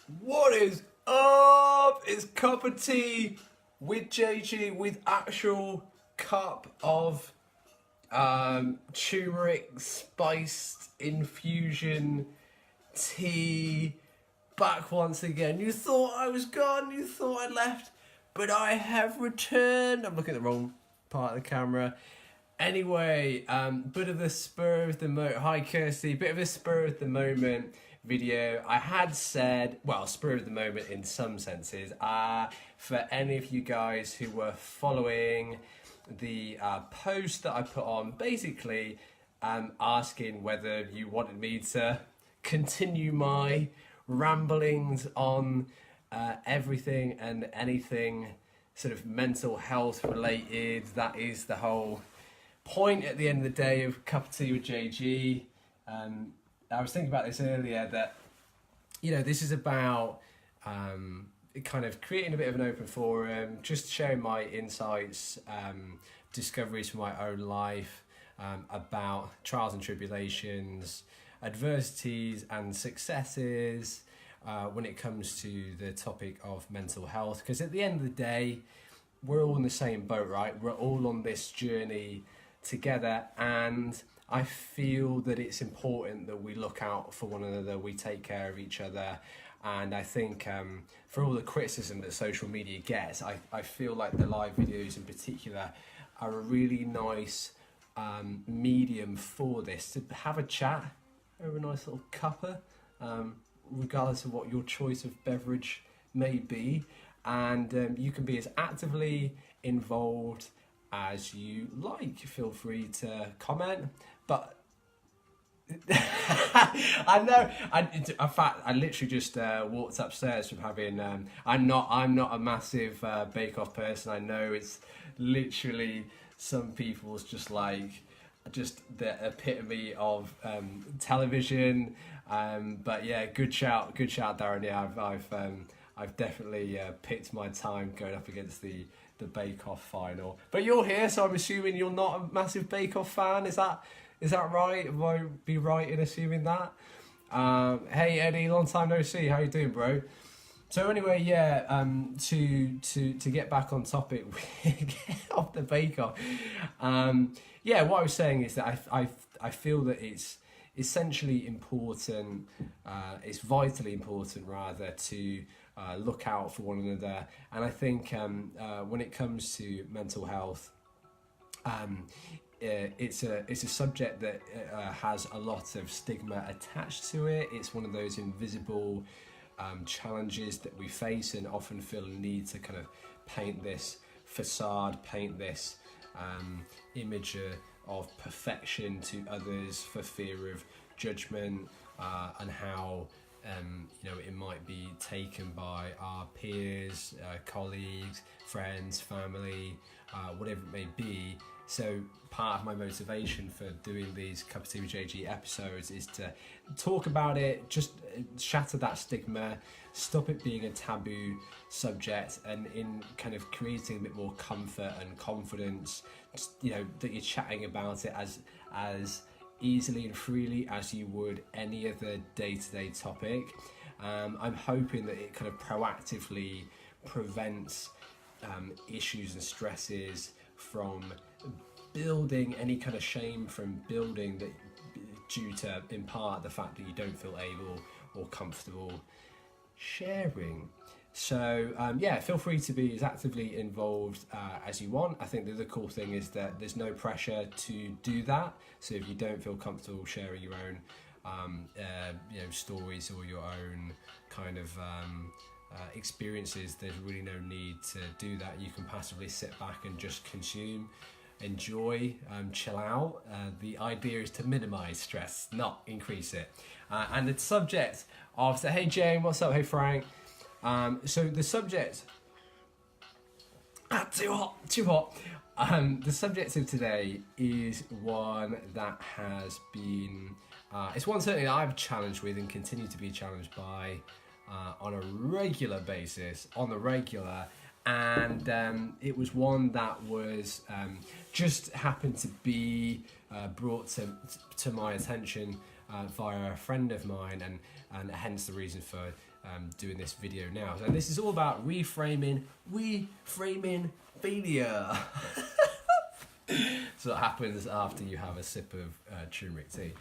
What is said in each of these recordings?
What is up? It's cup of tea with JG with actual cup of turmeric spiced infusion tea. Back once again. You thought I was gone, you thought I left, but I have returned. I'm looking at the wrong part of the camera. Anyway, bit of the spur of the moment. Hi Kirsty, bit of a spur of the moment video. I had said, well, spur of the moment in some senses. For any of you guys who were following the post that I put on, basically asking whether you wanted me to continue my ramblings on everything and anything sort of mental health related. That is the whole point at the end of the day of Cup of Tea with JG. I was thinking about this earlier that, you know, this is about kind of creating a bit of an open forum, just sharing my insights, discoveries from my own life, about trials and tribulations, adversities and successes when it comes to the topic of mental health. Because at the end of the day, we're all in the same boat, right? We're all on this journey together, and I feel that it's important that we look out for one another, we take care of each other. And I think for all the criticism that social media gets, I feel like the live videos in particular are a really nice medium for this, to have a chat over a nice little cuppa, regardless of what your choice of beverage may be. And you can be as actively involved as you like. Feel free to comment, but I know. In fact, I literally just walked upstairs from having. I'm not a massive Bake Off person. I know it's literally some people's just the epitome of television. But yeah, good shout, Darren. Yeah, I've definitely picked my time going up against the Bake Off final. But you're here, so I'm assuming you're not a massive Bake Off fan. Is that right? Would I be right in assuming that? Hey Eddie, long time no see. How you doing, bro? So anyway, yeah. To get back on topic of the Bake Off. Yeah, what I was saying is that I feel that it's essentially important. It's vitally important, rather, to look out for one another. And I think when it comes to mental health, it's a subject that has a lot of stigma attached to it. It's one of those invisible challenges that we face, and often feel a need to kind of paint this facade, paint this image of perfection to others for fear of judgment, and how it might be taken by our peers, colleagues, friends, family, whatever it may be. So part of my motivation for doing these Cup of Tea with JG episodes is to talk about it, just shatter that stigma, stop it being a taboo subject, and in kind of creating a bit more comfort and confidence, that you're chatting about it as easily and freely as you would any other day-to-day topic. I'm hoping that it kind of proactively prevents issues and stresses from building, any kind of shame from building, that due to, in part, the fact that you don't feel able or comfortable sharing. So feel free to be as actively involved as you want. I think the other cool thing is that there's no pressure to do that. So if you don't feel comfortable sharing your own stories or your own kind of experiences, there's really no need to do that. You can passively sit back and just consume, enjoy, chill out. The idea is to minimize stress, not increase it. And the subject of, hey Jane, what's up? Hey Frank. So the subject, too hot. The subject of today is one that has been, it's one certainly that I've challenged with and continue to be challenged by on a regular basis, and it was one that was just happened to be brought to my attention via a friend of mine, and hence the reason for doing this video now. So this is all about reframing failure. So what happens after you have a sip of turmeric tea?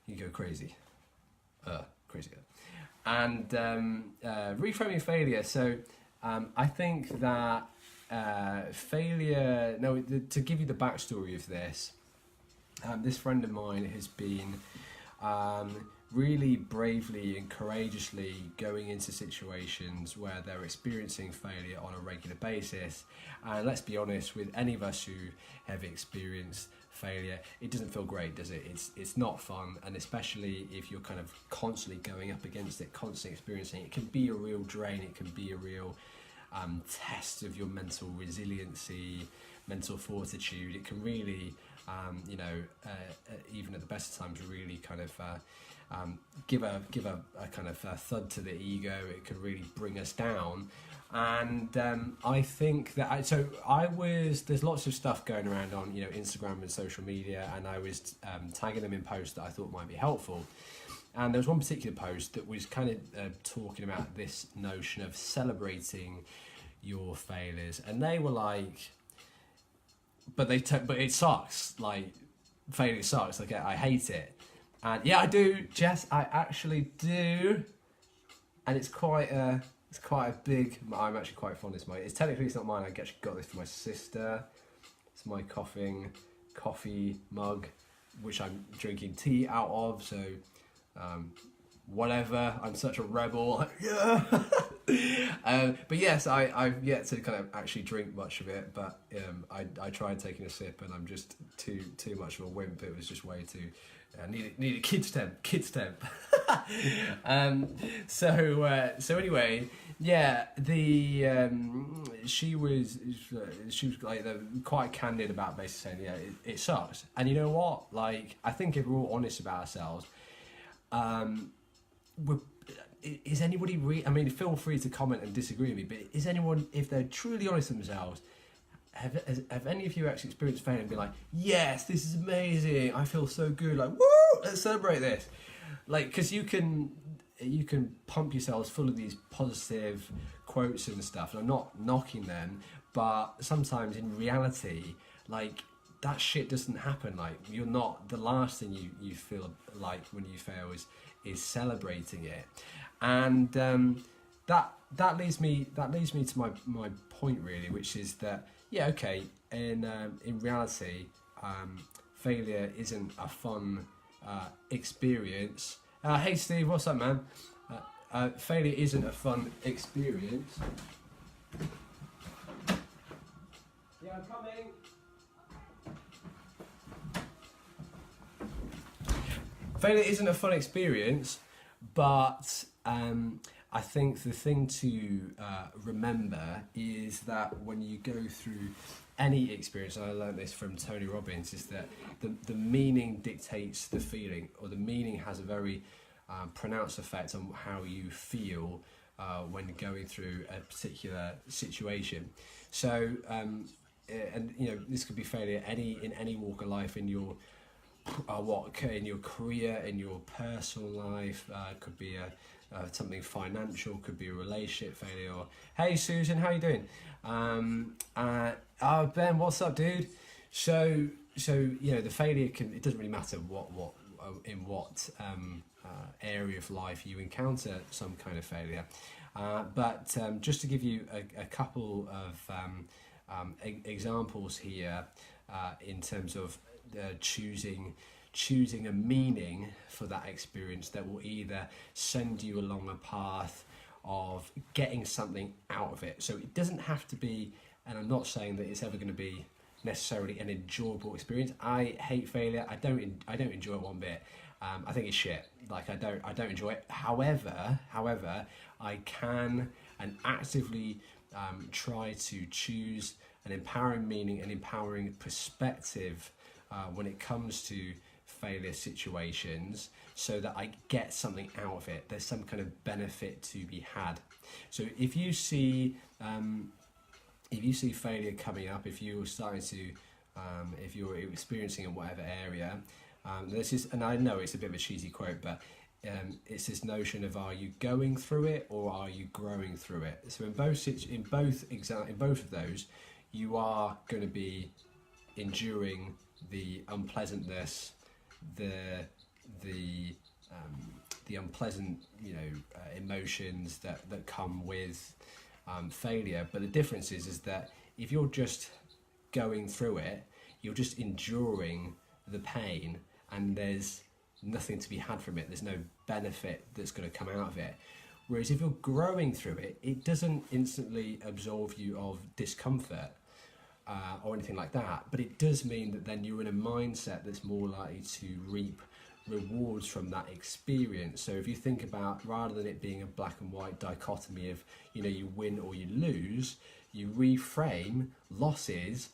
You go crazy. Crazier. And reframing failure. So I think that failure, no, to give you the backstory of this, this friend of mine has been really bravely and courageously going into situations where they're experiencing failure on a regular basis. And let's be honest, with any of us who have experienced failure, it doesn't feel great, does it? It's not fun, and especially if you're kind of constantly going up against it, constantly experiencing it, can be a real drain. It can be a real test of your mental resiliency, mental fortitude. It can really even at the best of times, really kind of give a kind of thud to the ego. It can really bring us down. And I think that there's lots of stuff going around on Instagram and social media, and I was tagging them in posts that I thought might be helpful. And there was one particular post that was kind of talking about this notion of celebrating your failures, and they were like, but it sucks. Like, failure sucks. Like, I hate it. And yeah, I do, Jess. I actually do. And it's quite a big. I'm actually quite fond of this. It's technically not mine. I actually got this for my sister. It's my coffee mug, which I'm drinking tea out of. So, whatever. I'm such a rebel. Yeah. But yes, I've yet to kind of actually drink much of it, but I tried taking a sip and I'm just too much of a wimp. It was just way too needed kids temp. So anyway, yeah, she was like quite candid about basically saying, yeah, it sucks. And you know what, like, I think if we're all honest about ourselves, is anybody I mean, feel free to comment and disagree with me, but is anyone, if they're truly honest with themselves, have any of you actually experienced failure and be like, yes, this is amazing, I feel so good, like, woo, let's celebrate this? Like, because you can pump yourselves full of these positive quotes and stuff, and I'm not knocking them, but sometimes in reality, like, that shit doesn't happen. Like, you're not, the last thing you feel like when you fail is celebrating it. And that leads me to my point, really, which is that, yeah, okay, in reality, failure isn't a fun experience. Hey Steve, what's up, man? Failure isn't a fun experience. Yeah, I'm coming. Failure isn't a fun experience, but I think the thing to remember is that when you go through any experience, and I learned this from Tony Robbins, is that the meaning dictates the feeling, or the meaning has a very pronounced effect on how you feel when going through a particular situation. So, and this could be failure in any walk of life, in your in your career, in your personal life, could be something financial, could be a relationship failure. Or, hey Susan, how you doing? Ben, what's up, dude? So the failure it doesn't really matter what area of life you encounter some kind of failure, but just to give you a couple of examples here, in terms of choosing a meaning for that experience that will either send you along a path of getting something out of it. So it doesn't have to be, and I'm not saying that it's ever going to be necessarily an enjoyable experience. I hate failure. I don't enjoy it one bit. I think it's shit. Like, I don't enjoy it. However, I can and actively try to choose an empowering meaning, an empowering perspective when it comes to failure situations, so that I get something out of it. There's some kind of benefit to be had. So if you see failure coming up, if you're starting to, if you're experiencing in whatever area, this is, and I know it's a bit of a cheesy quote, but it's this notion of, are you going through it or are you growing through it? So in both of those, you are going to be enduring the unpleasantness, the unpleasant, emotions that come with failure. But the difference is that if you're just going through it, you're just enduring the pain, and there's nothing to be had from it. There's no benefit that's going to come out of it. Whereas if you're growing through it, it doesn't instantly absolve you of discomfort or anything like that, but it does mean that then you're in a mindset that's more likely to reap rewards from that experience. So if you think about, rather than it being a black and white dichotomy of, you win or you lose, you reframe losses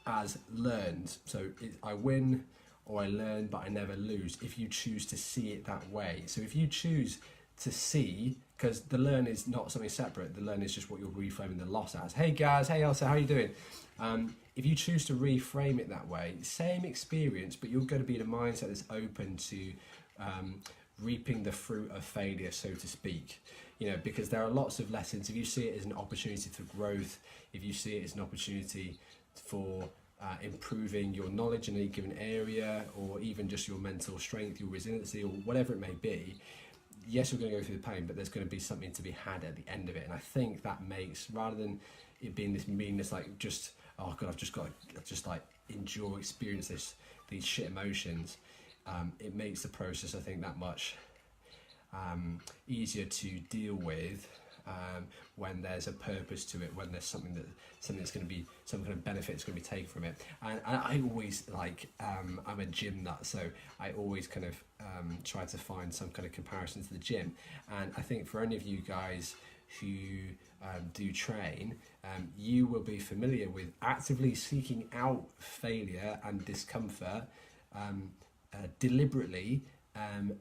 as learned. So I win or I learn, but I never lose, if you choose to see it that way. So if you choose to see, because the learn is not something separate, the learn is just what you're reframing the loss as. Hey guys, hey Elsa, how are you doing? If you choose to reframe it that way, same experience, but you're going to be in a mindset that's open to reaping the fruit of failure, so to speak. Because there are lots of lessons. If you see it as an opportunity for growth, if you see it as an opportunity for improving your knowledge in any given area, or even just your mental strength, your resiliency, or whatever it may be, yes, you're going to go through the pain, but there's going to be something to be had at the end of it. And I think that makes, rather than it being this meanness, like just, oh God, I've just endure, experience these shit emotions, it makes the process, I think, that much easier to deal with when there's a purpose to it, when there's something that's going to be, some kind of benefit that's going to be taken from it. And I always I'm a gym nut, so I always kind of try to find some kind of comparison to the gym. And I think for any of you guys who do train, you will be familiar with actively seeking out failure and discomfort deliberately,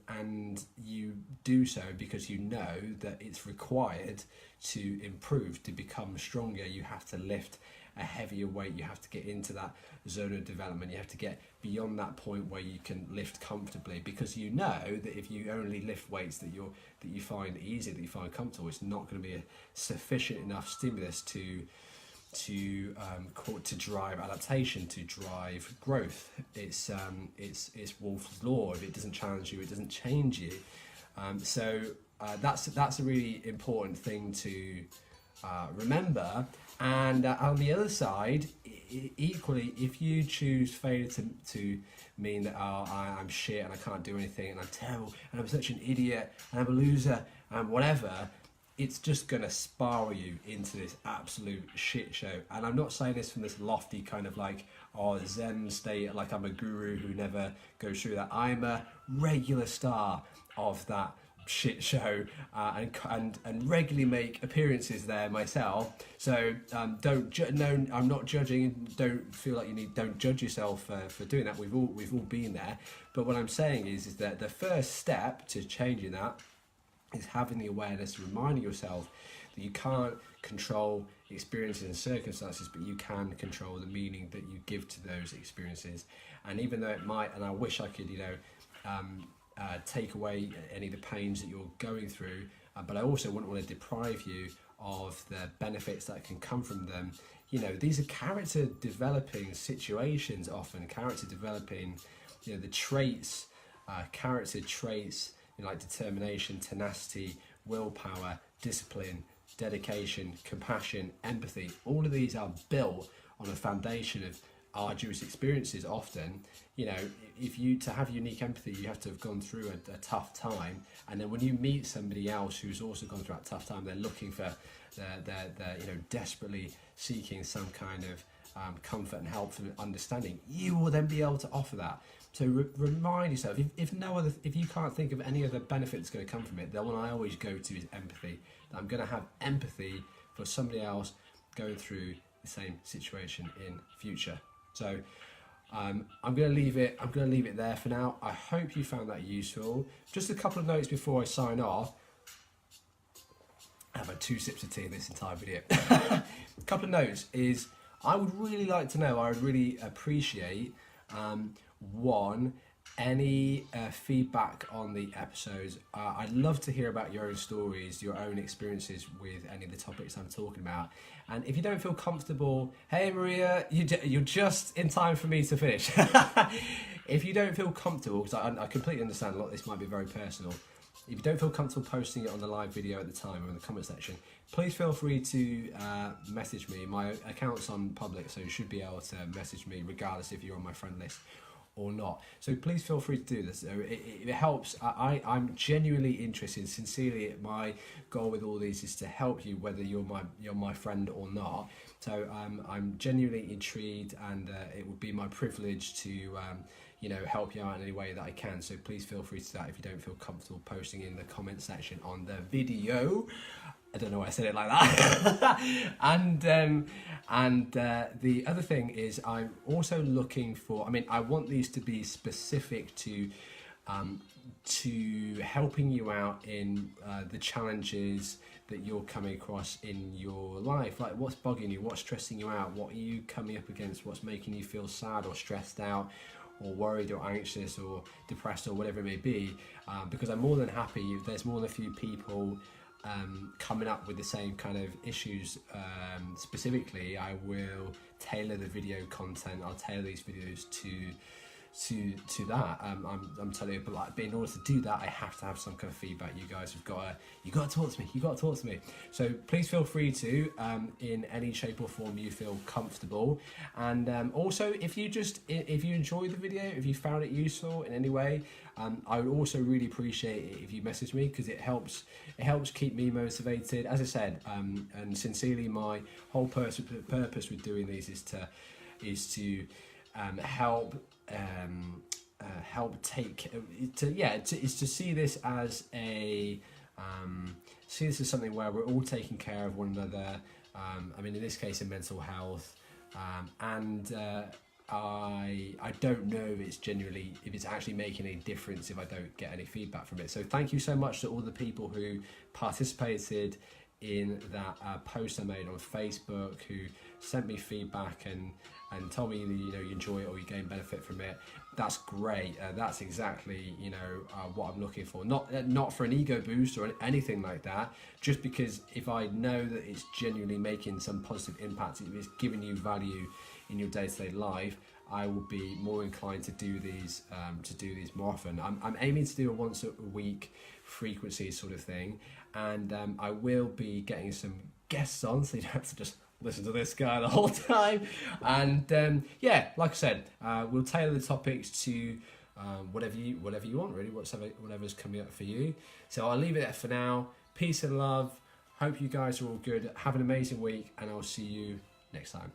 and you do so because you know that it's required to improve, to become stronger. You have to lift a heavier weight, you have to get into that zone of development, you have to get beyond that point where you can lift comfortably, because you know that if you only lift weights that you find easy, that you find comfortable, it's not going to be a sufficient enough stimulus to drive adaptation, to drive growth. It's Wolff's law. If it doesn't challenge you, it doesn't change you. So that's a really important thing to remember. And on the other side, equally, if you choose failure to mean that, oh, I'm shit and I can't do anything and I'm terrible and I'm such an idiot and I'm a loser and whatever, it's just going to spiral you into this absolute shit show. And I'm not saying this from this lofty kind of Zen state, like I'm a guru who never goes through that. I'm a regular star of that shit show and regularly make appearances there myself. So I'm not judging. Don't feel like don't judge yourself for doing that. We've all been there. But what I'm saying is that the first step to changing that is having the awareness, reminding yourself that you can't control experiences and circumstances, but you can control the meaning that you give to those experiences. And even though it might, and I wish I could, take away any of the pains that you're going through, but I also wouldn't want to deprive you of the benefits that can come from them. These are character developing situations, often character developing, the traits, character traits, like determination, tenacity, willpower, discipline, dedication, compassion, empathy. All of these are built on a foundation of arduous experiences. Often, to have unique empathy, you have to have gone through a tough time, and then when you meet somebody else who's also gone through a tough time, they're looking for, they're desperately seeking some kind of comfort and help and understanding. You will then be able to offer that. So remind yourself, if you can't think of any other benefit that's going to come from it, the one I always go to is empathy. That I'm going to have empathy for somebody else going through the same situation in future. So I'm going to leave it there for now. I hope you found that useful. Just a couple of notes before I sign off. I've had 2 sips of tea in this entire video. A couple of notes is, I would really like to know, I would really appreciate, one, any feedback on the episodes. I'd love to hear about your own stories, your own experiences with any of the topics I'm talking about. And if you don't feel comfortable, hey Maria, you're just in time for me to finish. If you don't feel comfortable, because I completely understand a lot of this might be very personal, if you don't feel comfortable posting it on the live video at the time or in the comment section, please feel free to message me. My account's on public, so you should be able to message me regardless if you're on my friend list or not. So please feel free to do this. It helps. I'm genuinely interested, sincerely. My goal with all these is to help you, whether you're my friend or not. So I'm genuinely intrigued, and it would be my privilege to help you out in any way that I can. So please feel free to do that if you don't feel comfortable posting in the comment section on the video. I don't know why I said it like that. and the other thing is, I'm also looking for, I want these to be specific to helping you out in the challenges that you're coming across in your life. Like, what's bugging you, what's stressing you out, what are you coming up against, what's making you feel sad or stressed out or worried or anxious or depressed or whatever it may be, because I'm more than happy if there's more than a few people coming up with the same kind of issues. Specifically, I will tailor the video content. I'll tailor these videos to that. I'm telling you, but in order to do that, I have to have some kind of feedback. You guys have got to talk to me. You got to talk to me. So please feel free to, in any shape or form you feel comfortable. And also, if you enjoyed the video, if you found it useful in any way, I would also really appreciate it if you message me, because it helps keep me motivated. As I said, and sincerely, my whole purpose with doing these is to help see this as something where we're all taking care of one another. In this case, in mental health, and I don't know if it's actually making a difference if I don't get any feedback from it. So thank you so much to all the people who participated in that post I made on Facebook, who sent me feedback and told me you enjoy it or you gain benefit from it. That's great. That's exactly what I'm looking for. Not for an ego boost or anything like that. Just because if I know that it's genuinely making some positive impact, if it's giving you value in your day-to-day life, I will be more inclined to do these more often. I'm aiming to do a once a week frequency sort of thing, and I will be getting some guests on, so you don't have to just listen to this guy the whole time. And like I said, we'll tailor the topics to whatever you want, really, whatever's coming up for you. So I'll leave it there for now. Peace and love. Hope you guys are all good. Have an amazing week, and I'll see you next time.